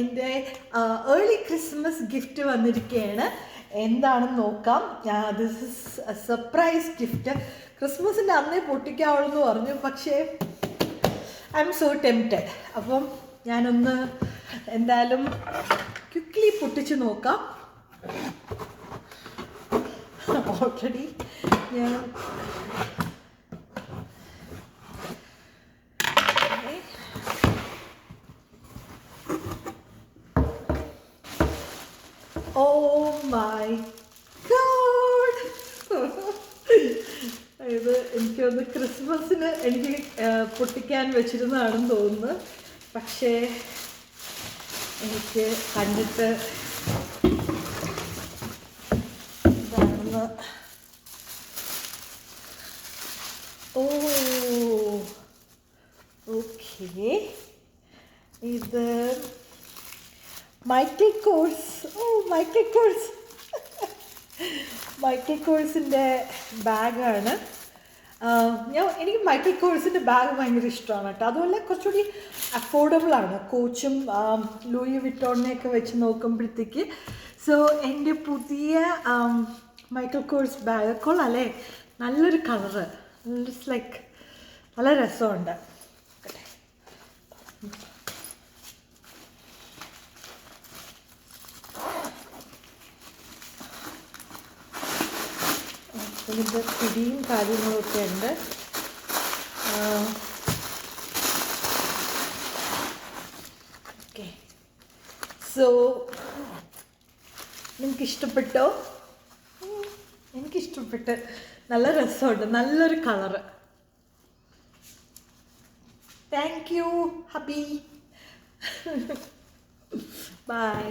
എൻ്റെ early Christmas gift വന്നിരിക്കുകയാണ്. എന്താണെന്ന് നോക്കാം. This is A surprise gift. ക്രിസ്മസിൻ്റെ അന്നേ പൊട്ടിക്കാവുള്ളൂ എന്ന് പറഞ്ഞു, പക്ഷേ ഐ എം സോ ടെംപ്റ്റഡ്. അപ്പം ഞാനൊന്ന് എന്തായാലും ക്വിക്ക്ലി പൊട്ടിച്ച് നോക്കാം. ഓൾറെഡി ഞാൻ Oh my God! ഇത് എനിക്കൊന്ന് ക്രിസ്മസിന് എനിക്ക് പൊട്ടിക്കാൻ വെച്ചിരുന്നതാണെന്ന് തോന്നുന്നു. പക്ഷേ എനിക്ക് കണ്ടിട്ട് ഇതാണെന്ന്. ഓക്കെ, ഇത് മൈക്കിൾ കോഴ്സ്. മൈക്കിൾ കോഴ്സിൻ്റെ ബാഗാണ്. എനിക്ക് മൈക്കിൾ കോഴ്സിൻ്റെ ബാഗ് ഭയങ്കര ഇഷ്ടമാണ് കേട്ടോ. അതുപോലെ കുറച്ചുകൂടി അഫോർഡബിളാണ് കോച്ചും ലൂയി വിറ്റോണിനെയൊക്കെ വെച്ച് നോക്കുമ്പോഴത്തേക്ക്. സോ എൻ്റെ പുതിയ മൈക്കിൾ കോഴ്സ് ബാഗ് കൊള്ളാല്ലേ, നല്ലൊരു കളറ്, ഇറ്റ്സ് ലൈക്ക് നല്ല രസമുണ്ട്. ഇതിൻ്റെ പിടിയും കാര്യങ്ങളൊക്കെ ഉണ്ട്. ഓക്കെ, സോ നിങ്ങൾക്കിഷ്ടപ്പെട്ടോ? എനിക്കിഷ്ടപ്പെട്ട്. നല്ല രസമുണ്ട്, നല്ലൊരു colour. Thank you hubby. By.